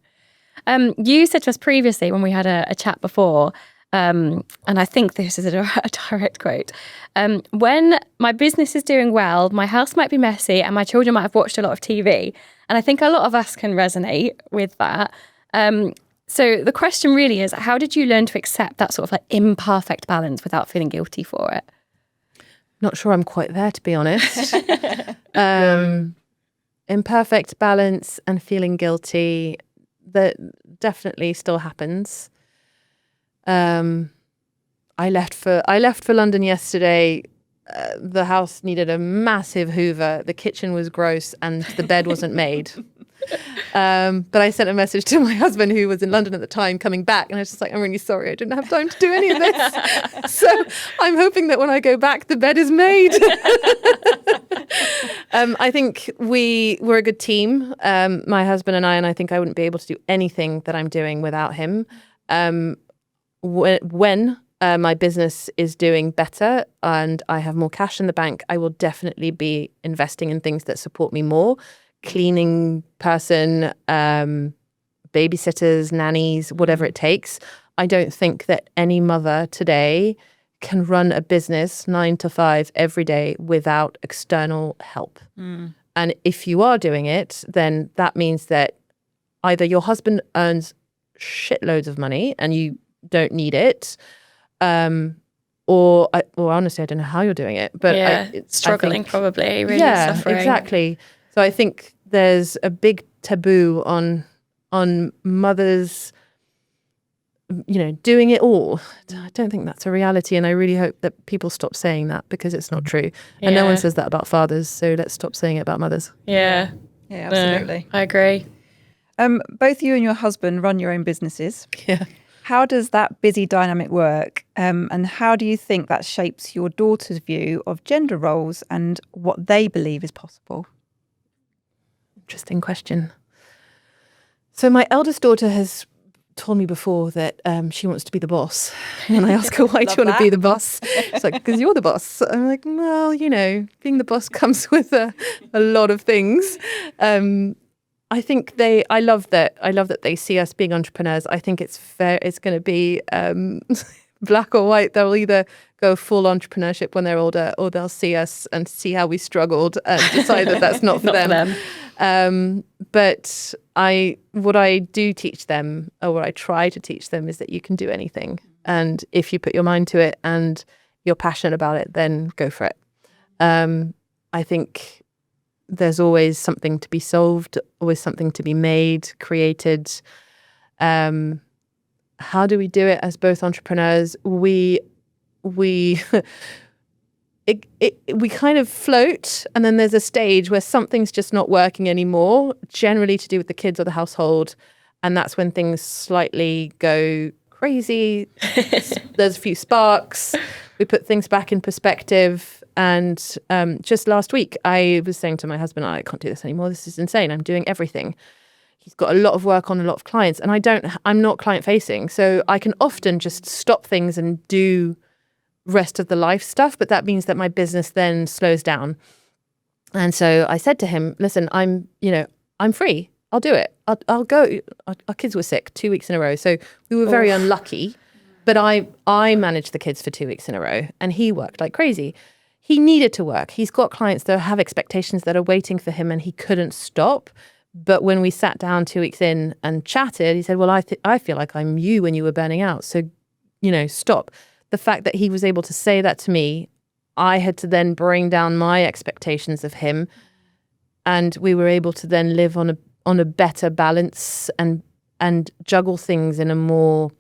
You said to us previously when we had a chat before, and I think this is a direct quote, when my business is doing well, my house might be messy and my children might have watched a lot of TV. And I think a lot of us can resonate with that. So the question really is, how did you learn to accept that sort of like imperfect balance without feeling guilty for it? Not sure I'm quite there, to be honest. Imperfect balance and feeling guilty, that definitely still happens. I left for London yesterday. The house needed a massive hoover. The kitchen was gross and the bed wasn't made. But I sent a message to my husband, who was in London at the time, coming back, and I was just like, I'm really sorry, I didn't have time to do any of this. So I'm hoping that when I go back, the bed is made. I think we're a good team, my husband and I think I wouldn't be able to do anything that I'm doing without him. When my business is doing better and I have more cash in the bank, I will definitely be investing in things that support me more. Cleaning person, babysitters, nannies, whatever it takes. I don't think that any mother today can run a business 9 to 5 every day without external help. And if you are doing it, then that means that either your husband earns shitloads of money and you don't need it, or honestly, I don't know how you're doing it, but struggling, probably, really suffering. Exactly. So I think there's a big taboo on mothers, doing it all. I don't think that's a reality, and I really hope that people stop saying that, because it's not true. And no one says that about fathers, so let's stop saying it about mothers. Yeah, absolutely. I agree. Both you and your husband run your own businesses. Yeah. How does that busy dynamic work? And how do you think that shapes your daughter's view of gender roles and what they believe is possible? Interesting question. So my eldest daughter has told me before that she wants to be the boss. And I ask her, why do you want to be the boss? It's like, because you're the boss. I'm like, well, being the boss comes with a lot of things. I think I love that they see us being entrepreneurs. I think it's fair. It's going to be black or white. They'll either go full entrepreneurship when they're older, or they'll see us and see how we struggled and decide that that's not for them. But what I do teach them, or what I try to teach them, is that you can do anything. And if you put your mind to it and you're passionate about it, then go for it. I think there's always something to be solved, always something to be made, created. How do we do it as both entrepreneurs? We kind of float, and then there's a stage where something's just not working anymore, generally to do with the kids or the household. And that's when things slightly go crazy. There's a few sparks. We put things back in perspective. And just last week, I was saying to my husband, I can't do this anymore. This is insane. I'm doing everything. He's got a lot of work on a lot of clients, and I'm not client facing. So I can often just stop things and do rest of the life stuff, but that means that my business then slows down. And so I said to him, listen, I'm free. I'll do it. I'll go. Our kids were sick 2 weeks in a row. So we were very unlucky, but I managed the kids for 2 weeks in a row, and he worked like crazy. He needed to work. He's got clients that have expectations that are waiting for him, and he couldn't stop. But when we sat down 2 weeks in and chatted, he said, well, I feel like I'm you when you were burning out. So, stop. The fact that he was able to say that to me, I had to then bring down my expectations of him, and we were able to then live on a better balance and juggle things in a more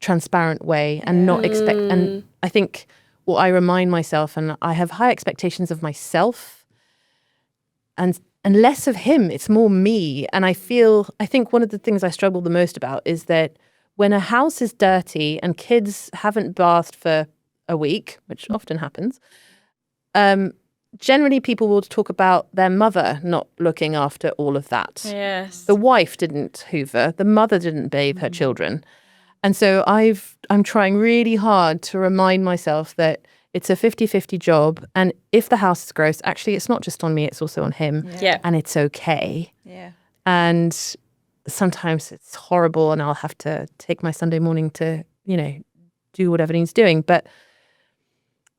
transparent way and not expect. And I think what I remind myself, and I have high expectations of myself, and and less of him. It's more me. And I think one of the things I struggle the most about is that when a house is dirty and kids haven't bathed for a week, which often happens, generally people will talk about their mother not looking after all of that. Yes. The wife didn't hoover, the mother didn't bathe her children. And so I'm trying really hard to remind myself that it's a 50-50 job. And if the house is gross, actually, it's not just on me, it's also on him. Yeah. And it's okay. Yeah. And sometimes it's horrible and I'll have to take my Sunday morning to, do whatever needs doing. But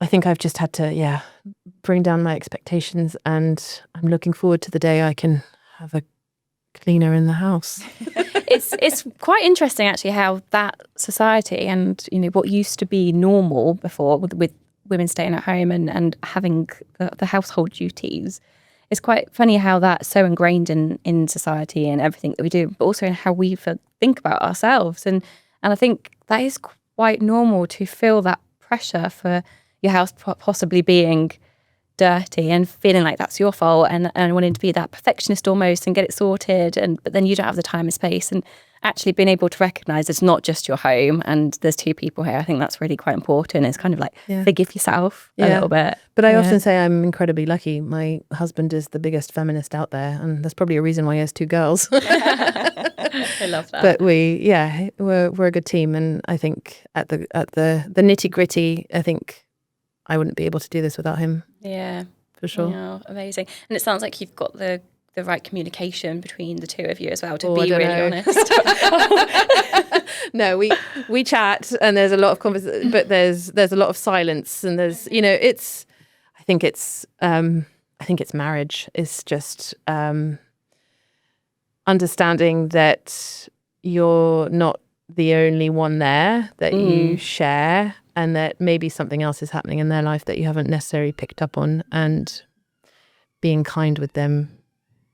I think I've just had to, bring down my expectations, and I'm looking forward to the day I can have a cleaner in the house. It's quite interesting actually how that society and what used to be normal before with women staying at home and having the household duties, it's quite funny how that's so ingrained in society and everything that we do, but also in how we think about ourselves. And I think that is quite normal to feel that pressure for your house possibly being dirty and feeling like that's your fault and wanting to be that perfectionist almost and get it sorted, but then you don't have the time and space, and actually being able to recognise it's not just your home and there's two people here. I think that's really quite important. It's kind of like forgive yourself a little bit. But I often say I'm incredibly lucky. My husband is the biggest feminist out there, and there's probably a reason why he has two girls. I love that. But we're a good team, and I think at the nitty gritty, I think I wouldn't be able to do this without him. Yeah, for sure. Yeah, amazing. And it sounds like you've got the right communication between the two of you as well, to be really honest. No, we chat, and there's a lot of conversation, but there's a lot of silence, and there's I think it's marriage is just understanding that you're not the only one there, that you share, and that maybe something else is happening in their life that you haven't necessarily picked up on, and being kind with them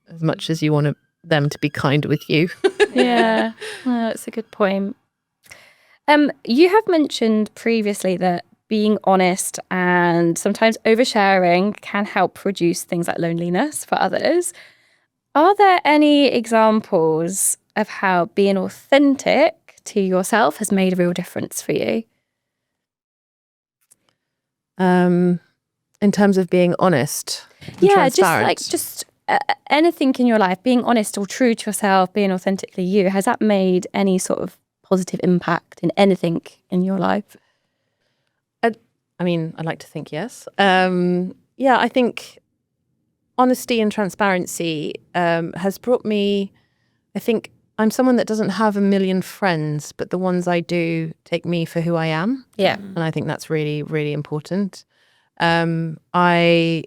as much as you want them to be kind with you. Yeah, that's a good point. You have mentioned previously that being honest and sometimes oversharing can help reduce things like loneliness for others. Are there any examples of how being authentic to yourself has made a real difference for you? In terms of being honest and transparent? just anything in your life, being honest or true to yourself, being authentically you, has that made any sort of positive impact in anything in your life? I'd like to think yes. I think honesty and transparency has brought me, I think I'm someone that doesn't have a million friends, but the ones I do take me for who I am. Yeah. And I think that's really, really important. I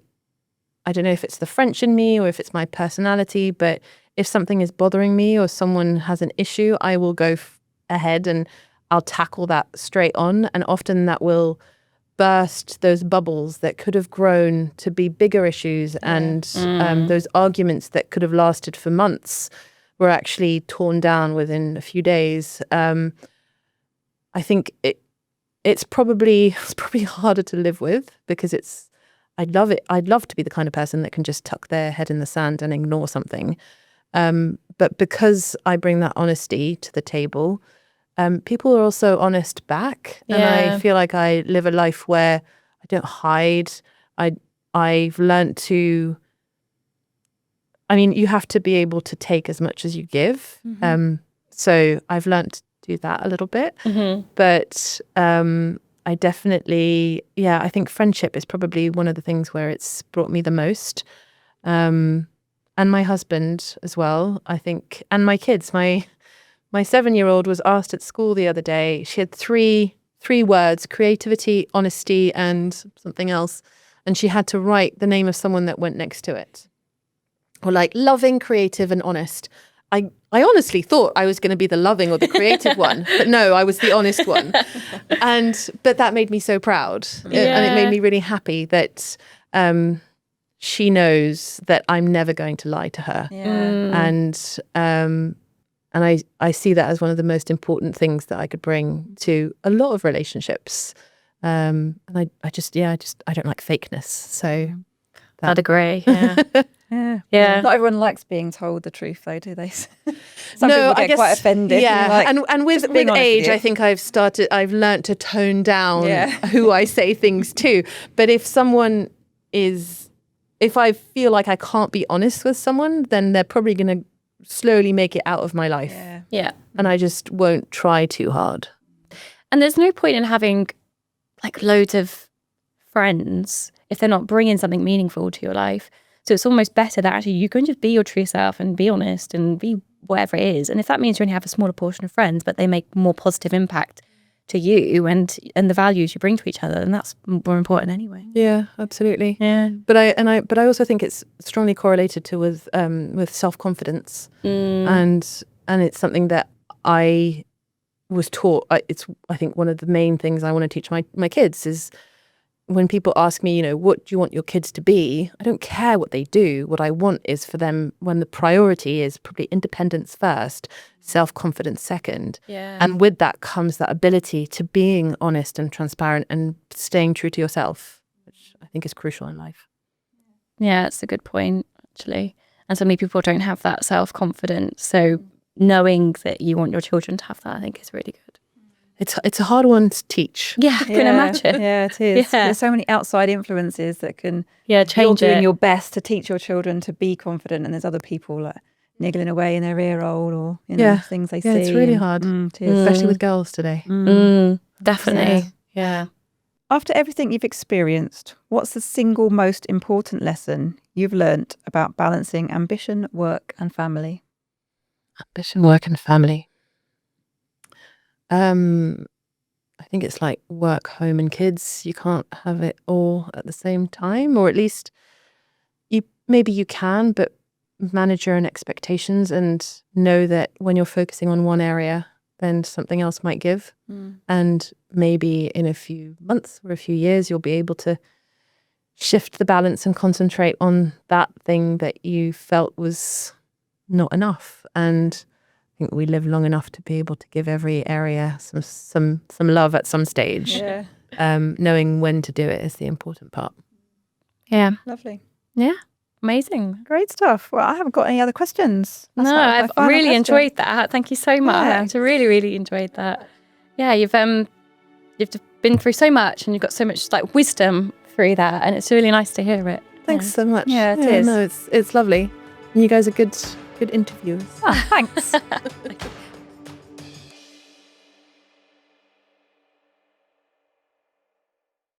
don't know if it's the French in me or if it's my personality, but if something is bothering me or someone has an issue, I will go ahead and I'll tackle that straight on. And often that will burst those bubbles that could have grown to be bigger issues, and those arguments that could have lasted for months were actually torn down within a few days. I think it's probably harder to live with, because I'd love it. I'd love to be the kind of person that can just tuck their head in the sand and ignore something. But because I bring that honesty to the table, people are also honest back. And I feel like I live a life where I don't hide. I've learned to, you have to be able to take as much as you give. Mm-hmm. So I've learned to do that a little bit. Mm-hmm. But I definitely, I think friendship is probably one of the things where it's brought me the most. And my husband as well, I think, and my kids. My 7-year-old was asked at school the other day, she had three words: creativity, honesty, and something else. And she had to write the name of someone that went next to it. Or like loving, creative, and honest. I honestly thought I was going to be the loving or the creative one, but no, I was the honest one. But that made me so proud. And it made me really happy that she knows that I'm never going to lie to her. And I see that as one of the most important things that I could bring to a lot of relationships. And I don't like fakeness. So I'd agree. Yeah. Yeah. Not everyone likes being told the truth, though, do they? Some No, people I get guess, quite offended. Yeah, Like, and with being honest age, with you. I think I've learnt to tone down Yeah. who I say things to. But if I feel like I can't be honest with someone, then they're probably going to slowly make it out of my life. Yeah. And I just won't try too hard. And there's no point in having like loads of friends if they're not bringing something meaningful to your life. So it's almost better that actually you can just be your true self and be honest and be whatever it is. And if that means you only have a smaller portion of friends, but they make more positive impact to you and the values you bring to each other, then that's more important anyway. Yeah, absolutely. Yeah. But I also think it's strongly correlated to with self-confidence, and it's something that I was taught. I think one of the main things I want to teach my kids is, when people ask me, what do you want your kids to be? I don't care what they do. What I want is for them, when the priority is probably independence first, self-confidence second. Yeah. And with that comes that ability to being honest and transparent and staying true to yourself, which I think is crucial in life. Yeah, it's a good point, actually. And so many people don't have that self-confidence. So knowing that you want your children to have that, I think is really good. It's a hard one to teach. Yeah, I can imagine. Yeah, it is. Yeah. There's so many outside influences that can Change you're doing it. your best to teach your children to be confident, and there's other people like niggling away in their ear hole or things they see. Yeah, it's really hard, It is. especially with girls today. Definitely. Yeah. After everything you've experienced, what's the single most important lesson you've learnt about balancing ambition, work, and family? Ambition, work, and family. I think it's like work, home, and kids. You can't have it all at the same time, or at least maybe you can, but manage your own expectations and know that when you're focusing on one area, then something else might give. And maybe in a few months or a few years, you'll be able to shift the balance and concentrate on that thing that you felt was not enough. And I think we live long enough to be able to give every area some love at some stage. Yeah. Knowing when to do it is the important part. Yeah. Lovely. Yeah. Amazing. Great stuff. Well, I haven't got any other questions. That's No, my I've final really question. enjoyed that. Thank you so much. I really, really enjoyed that. Yeah, you've been through so much and you've got so much like wisdom through that, and it's really nice to hear it. Thanks so much. Yeah, it is. No, it's lovely. And you guys are good interviewers. Oh, thanks.